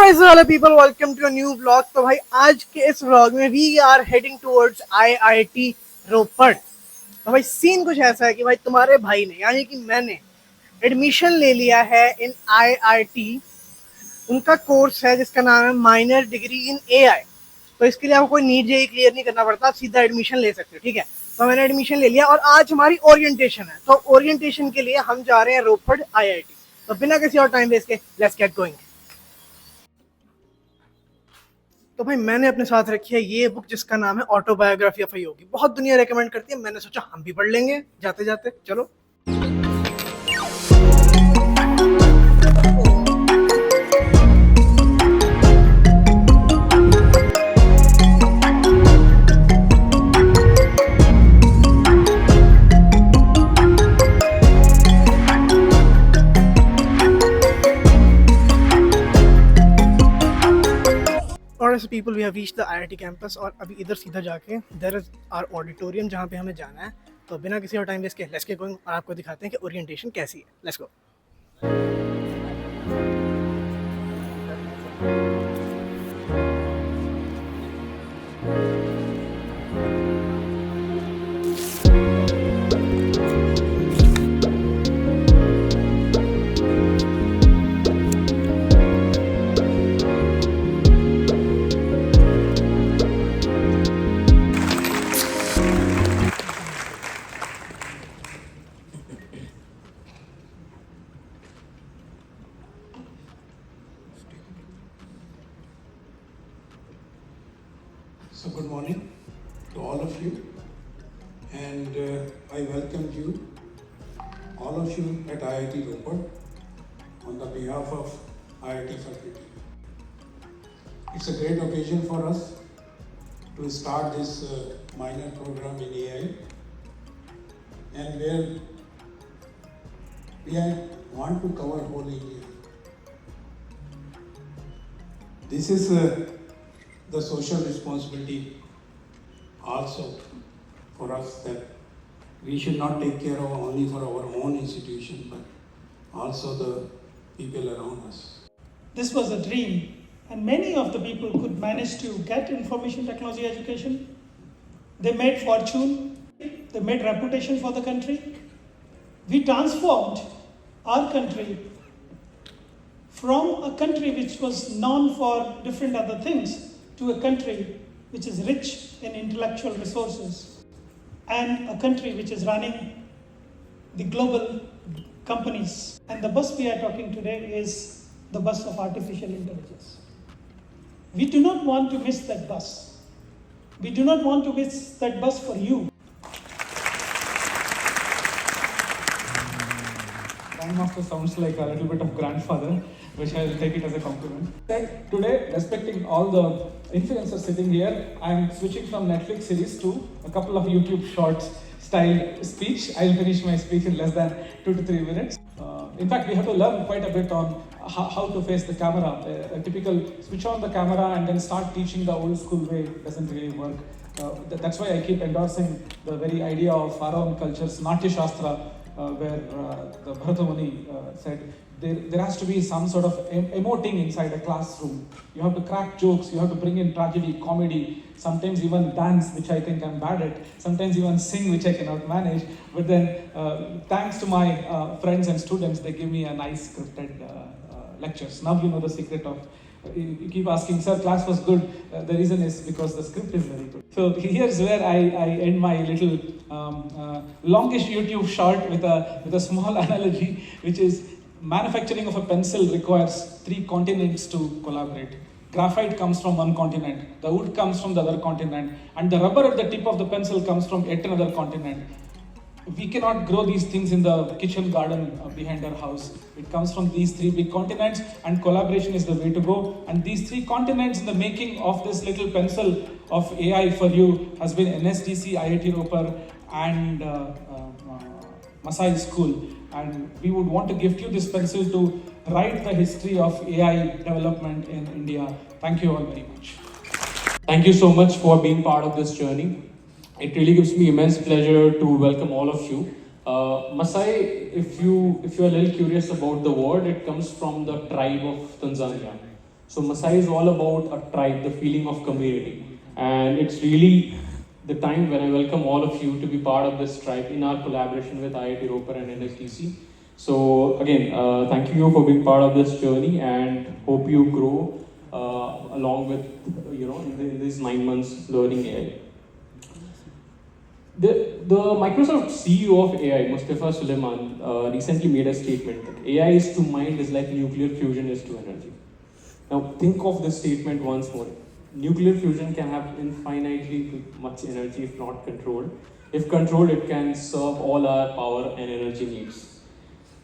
Hello people, welcome to a new vlog. तो भाई आज के इस व्लॉग में we are heading towards IIT Ropar. तो भाई सीन कुछ ऐसा है कि भाई तुम्हारे भाई ने यानी कि मैंने एडमिशन ले लिया है इन आईआईटी। उनका कोर्स है जिसका नाम है माइनर डिग्री इन एआई। तो इसके लिए आपको कोई नीट जेईई क्लियर नहीं करना पड़ता, आप सीधा एडमिशन ले सकते हो। ठीक है, तो मैंने एडमिशन ले लिया और आज हमारी ओरिएंटेशन है। तो ओरिएंटेशन के लिए हम जा रहे हैं रोपड़ आईआईटी। तो बिना किसी और टाइम वेस्ट के लेट्स गेट गोइंग। तो भाई मैंने अपने साथ रखी है ये बुक जिसका नाम है ऑटोबायोग्राफी ऑफ अ योगी। बहुत दुनिया रेकमेंड करती है, मैंने सोचा हम भी पढ़ लेंगे जाते जाते। चलो। और ऐसे people we have reached the IIT campus और अभी इधर सीधा जाके देयर इज आवर ऑडिटोरियम जहाँ पे हमें जाना है। तो बिना किसी और टाइम वेस्ट के लेट्स गेट गोइंग और आपको दिखाते हैं कि ओरिएंटेशन कैसी है। Let's go. So good morning to all of you, and I welcome you, all of you at IIT Ropar on the behalf of IIT faculty. It's a great occasion for us to start this minor program in AI, and where we want to cover whole India. This is the social responsibility also for us, that we should not take care of only for our own institution but also the people around us. This was a dream, and many of the people could manage to get information technology education. They made fortune, they made reputation for the country. We transformed our country from a country which was known for different other things to a country which is rich in intellectual resources and a country which is running the global companies. And the bus we are talking today is the bus of artificial intelligence. We do not want to miss that bus. We do not want to miss that bus for you. Prime Minister sounds like a little bit of grandfather, which I will take it as a compliment. Today, respecting all the influencers sitting here, I am switching from Netflix series to a couple of YouTube shorts style speech. I will finish my speech in less than 2 to 3 minutes. In fact, we have to learn quite a bit on how to face the camera. A typical switch on the camera and then start teaching the old school way doesn't really work. That's why I keep endorsing the very idea of our own cultures, Natya Shastra, where the Bharata Muni said there has to be some sort of emoting inside a classroom. You have to crack jokes, you have to bring in tragedy, comedy, sometimes even dance, which I think I'm bad at, sometimes even sing, which I cannot manage. But then, thanks to my friends and students, they give me a nice scripted lectures. Now you know the secret of you keep asking, sir, class was good. The reason is because the script is very good. So here's where I end my little longish YouTube short with a small analogy, which is manufacturing of a pencil requires 3 continents to collaborate. Graphite comes from one continent, the wood comes from the other continent, and the rubber at the tip of the pencil comes from yet another continent. We cannot grow these things in the kitchen garden behind our house. It comes from these 3 big continents, and collaboration is the way to go. And these 3 continents in the making of this little pencil of AI for you has been NSDC, IIT Ropar, and Masai School. And we would want to gift you this pencil to write the history of AI development in India. Thank you all very much. Thank you so much for being part of this journey. It really gives me immense pleasure to welcome all of you. Masai, if you are a little curious about the word, it comes from the tribe of Tanzania. So Masai is all about a tribe, the feeling of community. And it's really the time when I welcome all of you to be part of this tribe in our collaboration with IIT Roper and NSDC. So again, thank you for being part of this journey and hope you grow along with, in these 9 months learning AI. The Microsoft CEO of AI, Mustafa Suleyman, recently made a statement that AI is to mind is like nuclear fusion is to energy. Now think of this statement once more. Nuclear fusion can have infinitely much energy if not controlled. If controlled, it can serve all our power and energy needs.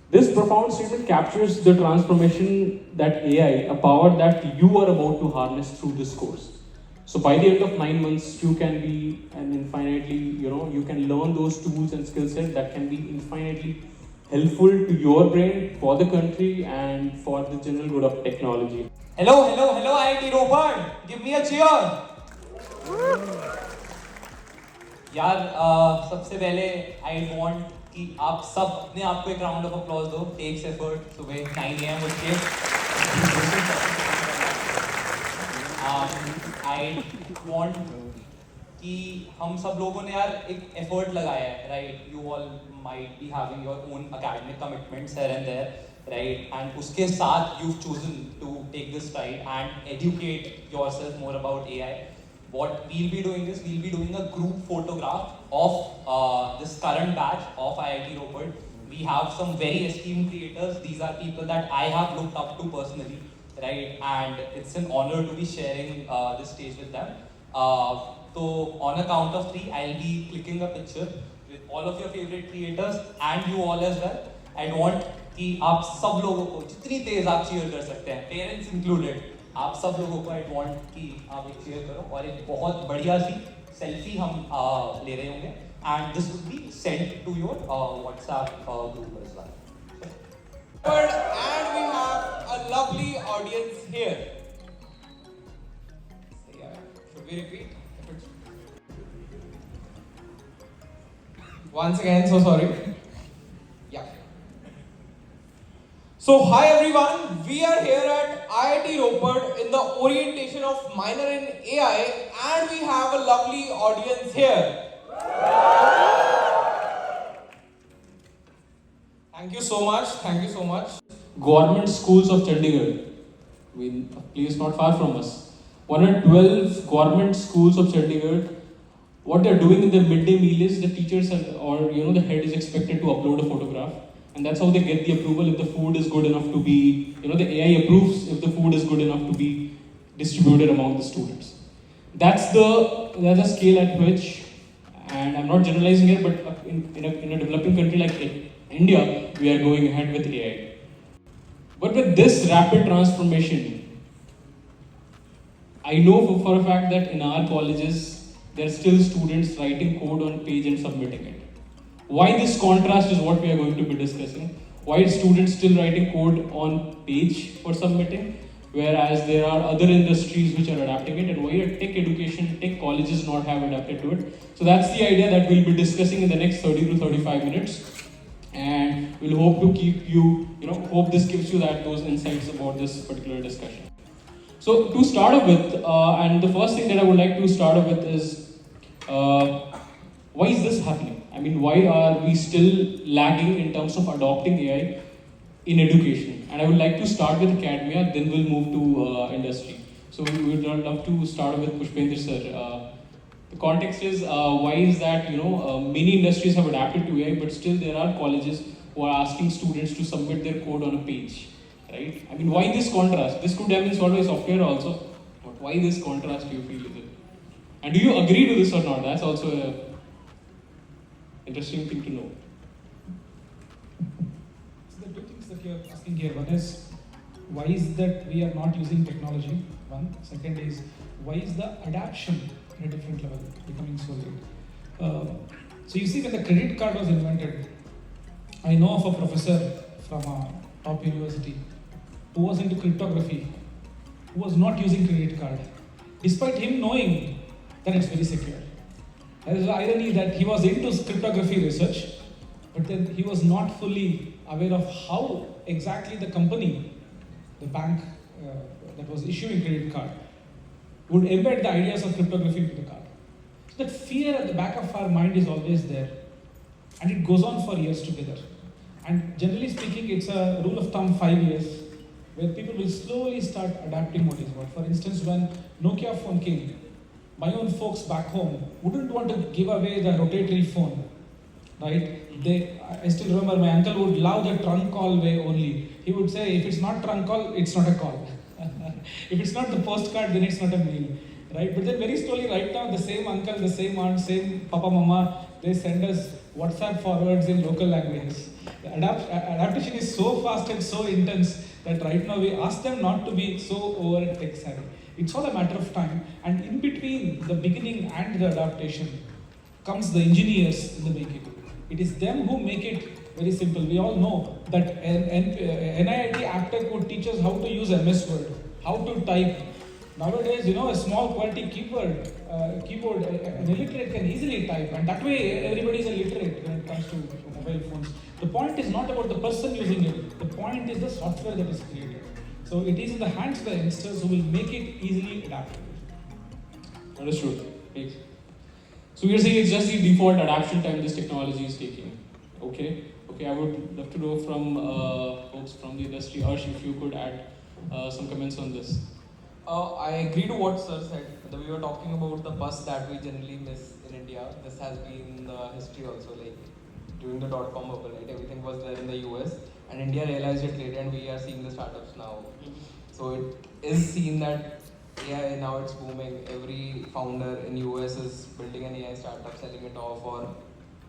This profound statement captures the transformation that AI, a power that you are about to harness through this course. So by the end of 9 months, you can be an infinitely, you can learn those tools and skill sets that can be infinitely helpful to your brain, for the country, and for the general good of technology. Hello, hello, hello, IIT Roper. Give me a cheer. यार सबसे पहले I want कि आप सब अपने आप को एक राउंड ऑफ अप्लॉज दो. टेक्स एफर्ट सुबह 9 AM उठ के. आई वांट कि हम सब लोगों ने यार एक एफर्ट लगाया है, right? You all might be having your own academic commitments here and there, right? And उसके साथ you've chosen to take this ride and educate yourself more about AI. What we'll be doing is we'll be doing a group photograph of this current batch of IIT Roper. We have some very esteemed creators. These are people that I have looked up to personally, right? And it's an honor to be sharing this stage with them. So on a count of 3, I'll be clicking a picture with all of your favorite creators and you all as well. I want कि आप सब लोगों को जितनी तेज आप cheer कर सकते हैं, पेरेंट्स इंक्लूडेड, आप सब लोगों को आई वांट कि आप एक चीयर करो और एक बहुत बढ़िया सी सेल्फी हम ले रहे होंगे and this would be send to your WhatsApp group as well. And we have a lovely audience here. Should we repeat? Once again, so sorry. Yeah. So hi everyone, we are here at IIT Roper in the orientation of minor in AI and we have a lovely audience here. Thank you so much, thank you so much. Government schools of Chandigarh, I mean, a place not far from us. 112 government schools of Chandigarh, what they're doing in their midday meal is the teachers the head is expected to upload a photograph. And that's how they get the approval if the food is good enough to be, the AI approves if the food is good enough to be distributed among the students. That's the scale at which, and I'm not generalizing here, but in a developing country like India, we are going ahead with AI. But with this rapid transformation, I know for a fact that in our colleges, there are still students writing code on page and submitting it. Why this contrast is what we are going to be discussing. Why students still writing code on page for submitting, whereas there are other industries which are adapting it, and why tech education, tech colleges not have adapted to it. So that's the idea that we'll be discussing in the next 30 to 35 minutes. And we'll hope to keep you, hope this gives you those insights about this particular discussion. So to start off with, and the first thing that I would like to start off with is, why is this happening? I mean, why are we still lagging in terms of adopting AI in education? And I would like to start with academia, then we'll move to industry. So we would love to start with Pushpendra sir. The context is, why is that, many industries have adapted to AI, but still there are colleges who are asking students to submit their code on a page, right? I mean, why this contrast? This could have been solved by software also, but why this contrast do you feel is it? And do you agree to this or not? That's also a interesting thing to know. So the two things that you're asking here, one is why is that we are not using technology? One. Second is why is the adaptation at a different level becoming so late? So you see, when the credit card was invented, I know of a professor from a top university who was into cryptography, who was not using credit card, despite him knowing that it's very secure. There is the irony that he was into cryptography research, but then he was not fully aware of how exactly the company, the bank, that was issuing credit card would embed the ideas of cryptography into the card. So that fear at the back of our mind is always there, and it goes on for years together. And generally speaking, it's a rule of thumb 5 years, where people will slowly start adapting what is what. For instance, when Nokia phone came, my own folks back home wouldn't want to give away the rotatory phone, right? I still remember my uncle would love the trunk call way only. He would say, if it's not trunk call, it's not a call. If it's not the postcard, then it's not a mail, right? But then very slowly, right now, the same uncle, the same aunt, same papa, mama, they send us WhatsApp forwards in local languages. The adaptation is so fast and so intense that right now we ask them not to be so over tech savvy. It's all a matter of time, and in between the beginning and the adaptation comes the engineers in the making. It is them who make it very simple. We all know that NIIT Aptech would teach us how to use MS Word, how to type. Nowadays, a small QWERTY keyboard, an illiterate can easily type, and that way everybody is illiterate when it comes to mobile phones. The point is not about the person using it, the point is the software that is created. So it is in the hands of the youngsters who will make it easily adaptable. Understood. Thanks. So you're saying it's just the default adaptation time this technology is taking. Okay. I would love to know from folks from the industry. Harsh, if you could add some comments on this. I agree to what sir said. We were talking about the bus that we generally miss in India. This has been the history also, like during the dot-com bubble, right? Everything was there in the US, and India realized it later, and we are seeing the startups now. So it is seen that AI now it's booming. Every founder in US is building an AI startup, selling it off, or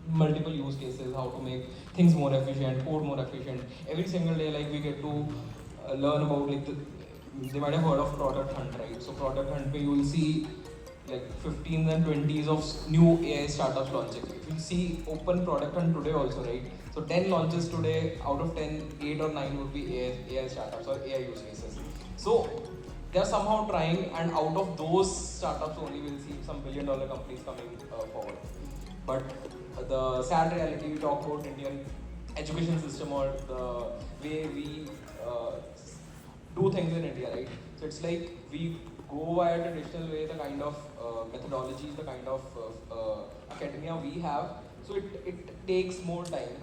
multiple use cases, how to make things more efficient, code more efficient. Every single day, like we get to learn about they might have heard of Product Hunt, right? So Product Hunt, where you will see like 15s and 20s of new AI startups launching. If you see open Product Hunt today also, right? So 10 launches today, out of 10, 8 or 9 would be AI startups or AI use cases. So they're somehow trying, and out of those startups only we'll see some billion-dollar companies coming forward. But the sad reality, we talk about Indian education system or the way we do things in India, right? So it's like we go by a traditional way, the kind of methodologies, the kind of academia we have. So it takes more time.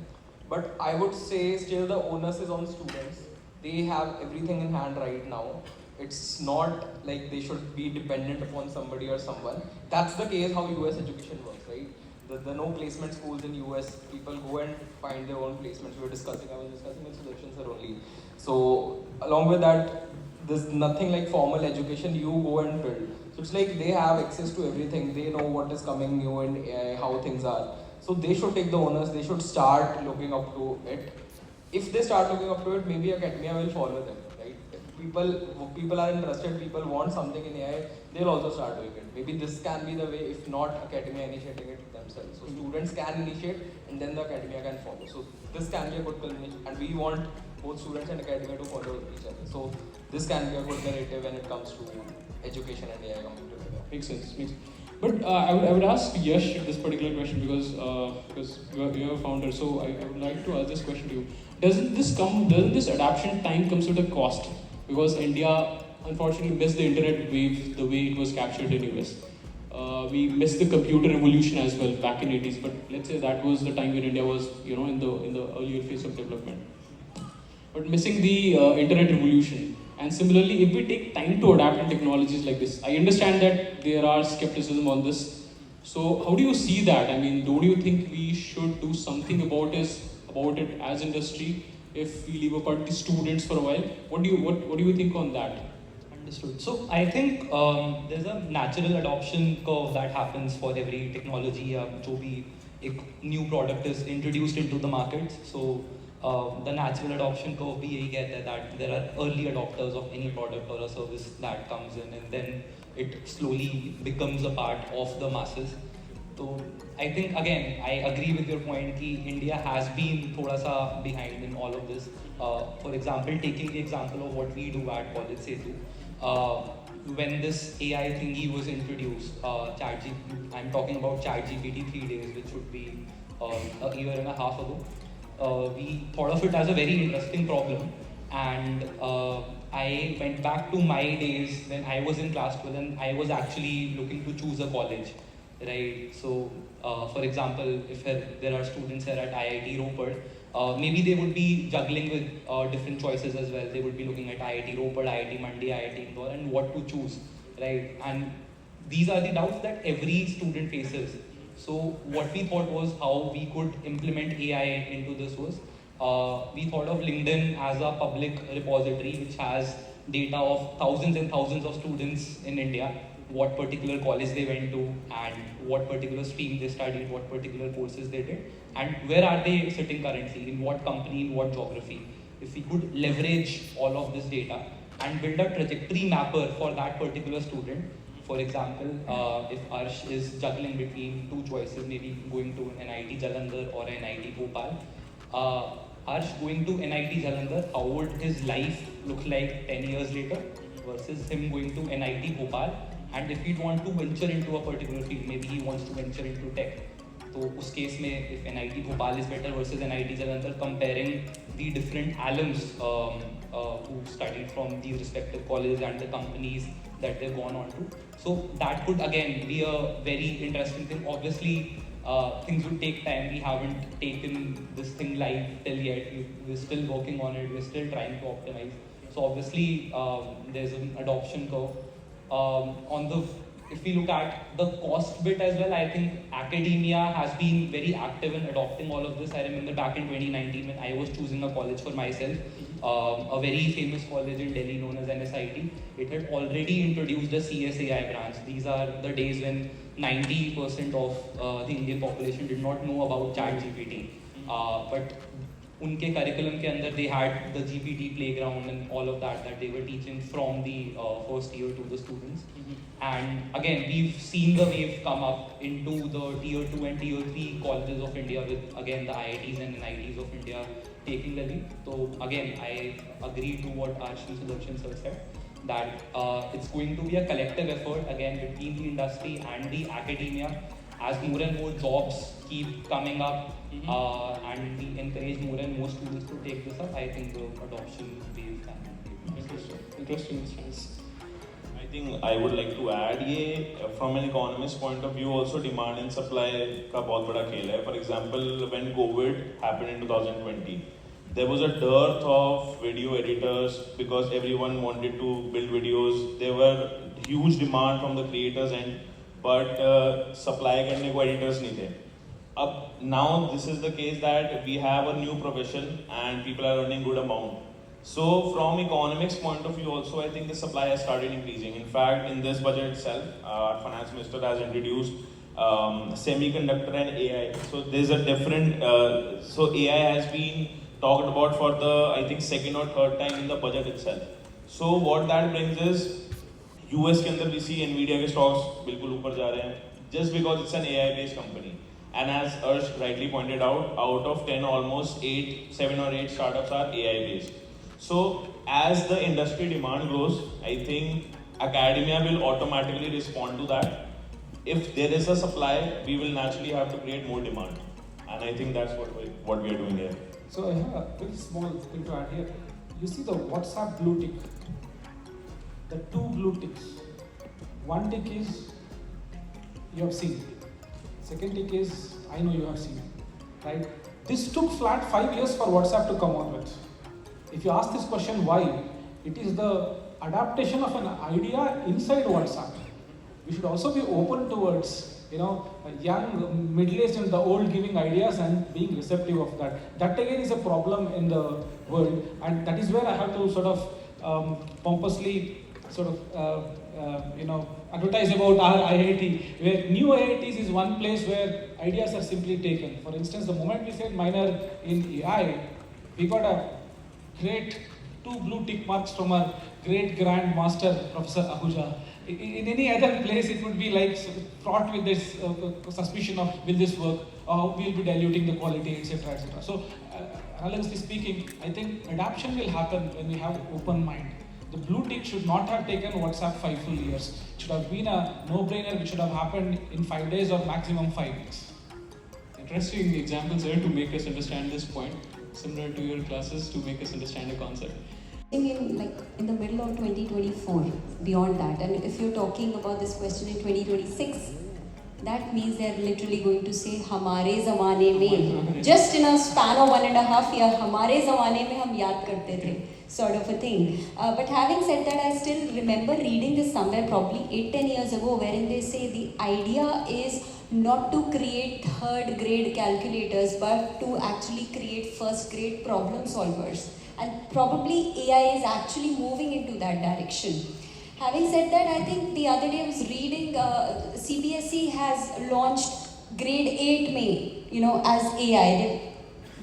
But I would say still the onus is on students. They have everything in hand right now. It's not like they should be dependent upon somebody or someone. That's the case how US education works, right? The no placement schools in US, people go and find their own placements. I was discussing with Sudarshan sir only. So along with that, there's nothing like formal education, you go and build. So it's like they have access to everything, they know what is coming new in AI, how things are. So they should take the onus, they should start looking up to it. If they start looking up to it, maybe academia will follow them, right? If people are interested, people want something in AI, they'll also start doing it. Maybe this can be the way, if not academia initiating it themselves. So students can initiate and then the academia can follow. So this can be a good culmination, and we want both students and academia to follow each other. So this can be a good narrative when it comes to education and AI coming together. Makes sense. But I would ask Yash this particular question because you are a founder. So I would like to ask this question to you. Doesn't this adaptation time comes with a cost? Because India unfortunately missed the internet wave the way it was captured in US. We missed the computer revolution as well back in 80s. But let's say that was the time when India was in the earlier phase of development. But missing the internet revolution. And similarly, if we take time to adapt in technologies like this, I understand that there are skepticism on this. So how do you see that? I mean, don't you think we should do something about it as industry if we leave apart the students for a while? What do you think on that? Understood. So I think there's a natural adoption curve that happens for every technology जो भी एक new product is introduced into the market. So the natural adoption curve भी यही कहता है that there are early adopters of any product or a service that comes in, and then it slowly becomes a part of the masses. So I think again I agree with your point that India has been थोड़ा सा behind in all of this. For example, taking the example of what we do at College Setu, when this AI thingy was introduced, I'm talking about ChatGPT 3 days, which would be a year and a half ago. We thought of it as a very interesting problem, and I went back to my days when I was in class 12 and I was actually looking to choose a college, right? So, for example, if there are students here at IIT Ropar, maybe they would be juggling with different choices as well. They would be looking at IIT Ropar, IIT Mandi, IIT Indore, and what to choose, right? And these are the doubts that every student faces. So what we thought was how we could implement AI into this was, we thought of LinkedIn as a public repository which has data of thousands and thousands of students in India, what particular college they went to and what particular stream they studied, what particular courses they did, and where are they sitting currently, in what company, in what geography. If we could leverage all of this data and build a trajectory mapper for that particular student. For example, if Arsh is juggling between two choices, maybe going to NIT Jalandhar or NIT Bhopal, Arsh going to NIT Jalandhar, how would his life look like 10 years later versus him going to NIT Bhopal? And if he'd want to venture into a particular field, maybe he wants to venture into tech. So, उस case में if NIT Bhopal is better versus NIT Jalandhar, comparing the different alums who studied from these respective colleges and the companies that they've gone on to. So that could again be a very interesting thing. Obviously, things would take time. We haven't taken this thing live till yet. We're still working on it. We're still trying to optimize. So obviously, there's an adoption curve. If we look at the cost bit as well, I think academia has been very active in adopting all of this. I remember back in 2019 when I was choosing a college for myself, a very famous college in Delhi known as NSIT, it had already introduced a CSAI branch. These are the days when 90% of the Indian population did not know about ChatGPT. But उनके curriculum के अंदर they had the GPT playground and all of that they were teaching from the first year to the students. And again, we've seen the wave come up into the tier 2 and tier 3 colleges of India with again the IITs and NITs of India taking the lead. So again, I agree to what Arshi Sudarshan sir said, that it's going to be a collective effort again between the industry and the academia. As more and more jobs keep coming up and we encourage more and more students to take this up, I think the adoption wave can. Interesting stance. I think I would like to add ये from an economist point of view also demand and supply का बहुत बड़ा खेल है. For example, when COVID happened in 2020, there was a dearth of video editors because everyone wanted to build videos. There were huge demand from the creators and but supply करने को editors नहीं थे. अब now this is the case that we have a new profession and people are earning good amount. So from economics point of view also, I think the supply has started increasing. In fact, in this budget itself, our finance minister has introduced semiconductor and AI. So there's a different, so AI has been talked about for the, I think, second or third time in the budget itself. So what that brings is, US के अंदर भी see Nvidia के stocks बिल्कुल ऊपर जा रहे हैं, just because it's an AI based company. And as Arsh rightly pointed out of 10, almost 7 or 8 startups are AI based. So as the industry demand grows, I think academia will automatically respond to that. If there is a supply, we will naturally have to create more demand. And I think that's what we are doing here. So I have a very small thing to add here. You see the WhatsApp blue tick. The 2 blue ticks. One tick is you have seen. Second tick is I know you have seen. Right? This took flat 5 years for WhatsApp to come out with. If you ask this question why, it is the adaptation of an idea inside WhatsApp. We should also be open towards young, middle-aged and the old giving ideas and being receptive of that. That again is a problem in the world, and that is where I have to sort of pompously advertise about our IIT, where new IITs is one place where ideas are simply taken. For instance, the moment we said minor in AI, we got a great 2 blue tick marks from our great grand master, Professor Ahuja. In any other place, it would be like fraught with this suspicion of will this work, or we'll be diluting the quality, etc., etc. So, honestly speaking, I think adaptation will happen when we have an open mind. The blue tick should not have taken WhatsApp 5 full years. It should have been a no-brainer which should have happened in 5 days or maximum 5 weeks. Interesting examples here to make us understand this point, similar to your classes to make us understand the concept. in the middle of 2024, beyond that, and if you're talking about this question in 2026, that means they're literally going to say हमारे ज़माने में, just in a span of 1.5 years, हमारे ज़माने में हम याद करते थे, sort of a thing. But having said that, I still remember reading this somewhere probably 8-10 years ago, wherein they say the idea is not to create third grade calculators, but to actually create first grade problem solvers. And probably AI is actually moving into that direction. Having said that, I think the other day I was reading CBSE has launched grade 8 May, as AI.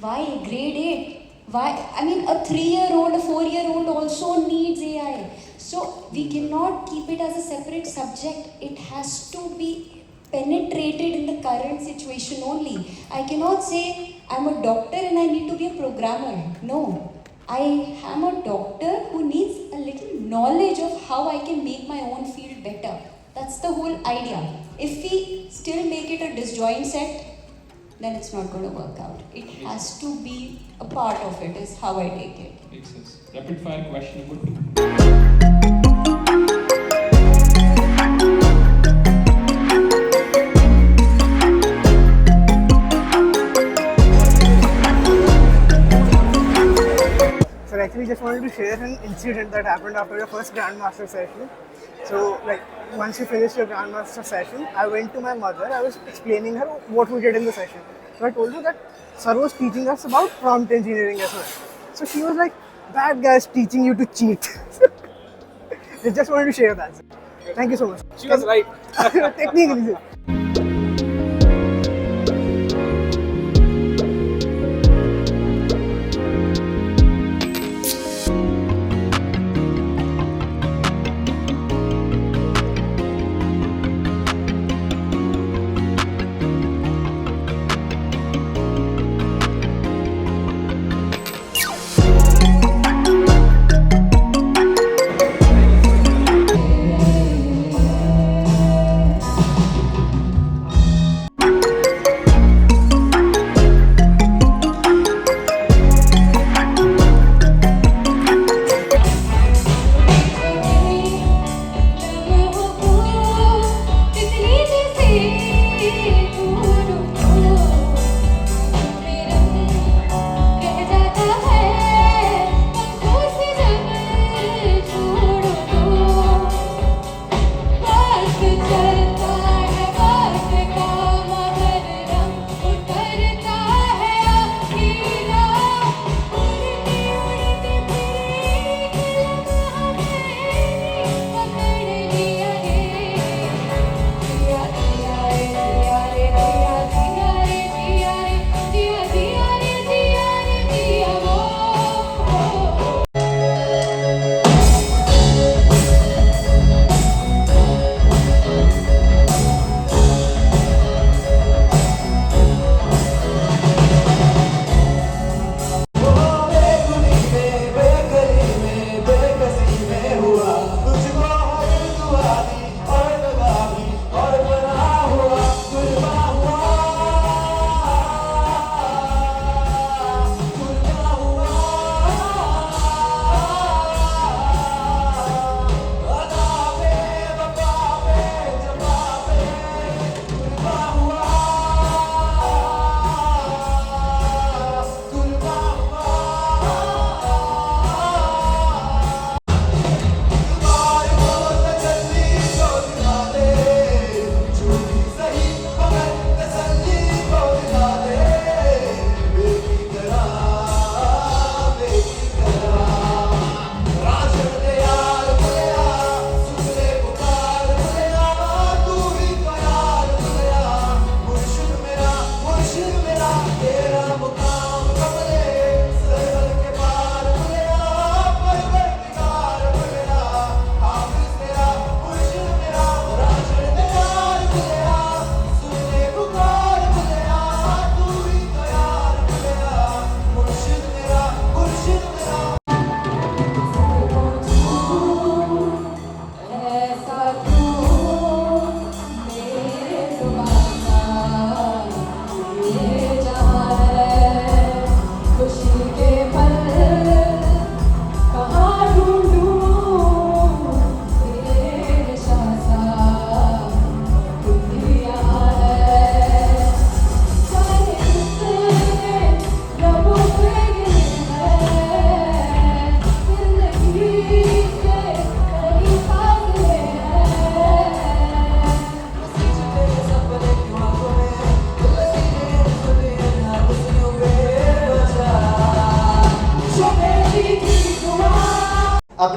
Why grade 8? Why? I mean, a 3-year-old, a 4-year-old also needs AI. So we cannot keep it as a separate subject. It has to be penetrated in the current situation only. I cannot say I'm a doctor and I need to be a programmer. No. I am a doctor who needs a little knowledge of how I can make my own field better. That's the whole idea. If we still make it a disjoint set, then it's not going to work out. It has to be a part of it, is how I take it. Makes sense. Rapid fire question number 2. So actually just wanted to share an incident that happened after your first Grandmaster session. So like once you finished your Grandmaster session, I went to my mother, I was explaining her what we did in the session. So I told her that sir was teaching us about prompt engineering as well. So she was like, that guy's teaching you to cheat. I just wanted to share that. Thank you so much. She was right. Technically.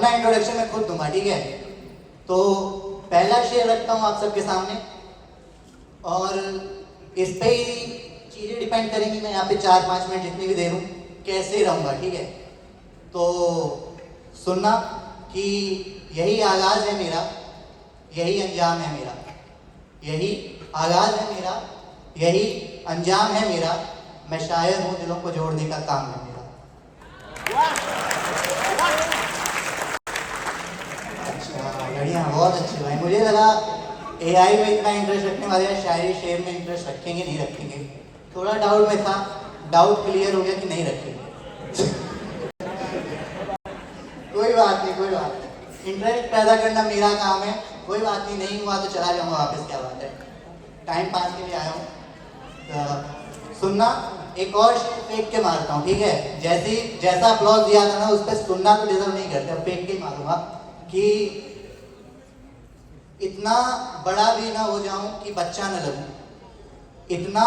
अपना introduction मैं खुद दूंगा, ठीक है। तो पहला share रखता हूँ आप सबके सामने, और इस पे ही चीज़ें डिपेंड करेंगी। मैं यहाँ पे 4-5 मिनट जितनी भी देर हूँ कैसे रहूँगा, ठीक है। तो सुनना कि यही आगाज़ है मेरा, यही अंजाम है मेरा, यही आगाज़ है मेरा, यही अंजाम है मेरा, मैं शायर हूँ, दिलों को जोड़ने का काम है मेरा। अच्छा, बढ़िया, बहुत अच्छे भाई। मुझे लगा एआई में इतना इंटरेस्ट रखने वाले हैं, शायरी शेर में इंटरेस्ट रखेंगे नहीं रखेंगे, थोड़ा डाउट में था। डाउट क्लियर हो गया कि नहीं रखेंगे। कोई बात नहीं, कोई बात नहीं, इंटरेस्ट पैदा करना मेरा काम है, कोई बात नहीं, नहीं हुआ तो चला जाऊंगा वापस, क्या बात है, टाइम पास के लिए आया हूँ। सुनना, एक और शेर फेंक के मारता हूँ, ठीक है। जैसा अप्लॉज दिया था ना, उस पर सुनना तो डिजर्व नहीं करते, अब फेंक के ही मारूंगा कि इतना बड़ा भी ना हो जाऊं कि बच्चा न लगूं, इतना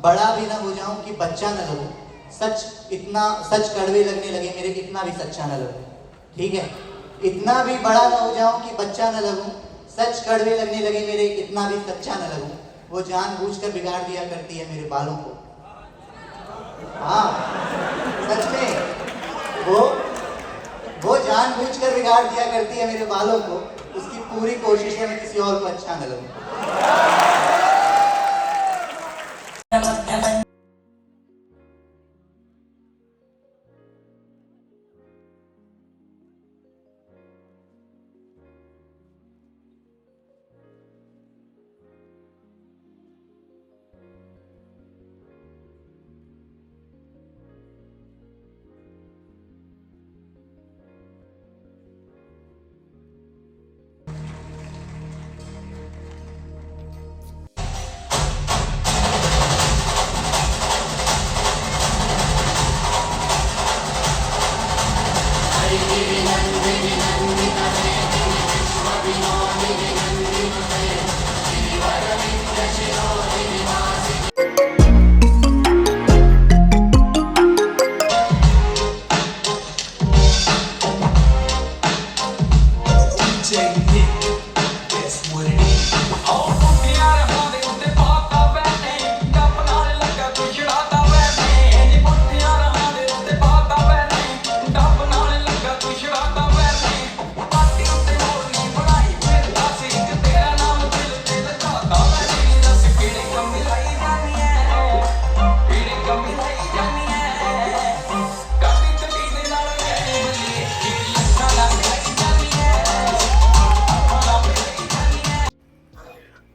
बड़ा भी ना हो जाऊं कि बच्चा न लगूं, सच कड़वे लगने लगे मेरे, इतना भी सच्चा न लगूं, ठीक है। इतना भी बड़ा ना हो जाऊं कि बच्चा न लगूं, सच कड़वे लगने लगे मेरे, इतना भी सच्चा न लगूं, वो जानबूझकर बिगाड़ दिया करती है मेरे बालों को। हाँ, सच में वो जानबूझकर बिगाड़ दिया करती है मेरे बालों को, उसकी पूरी कोशिश है मैं किसी और को अच्छा न लगूं।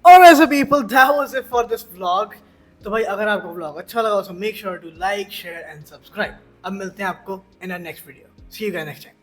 Alright, so people, that was it for this vlog. तो भाई अगर आपको vlog अच्छा लगा तो make sure to like, share and subscribe. अब मिलते हैं आपको in our next video. See you guys next time.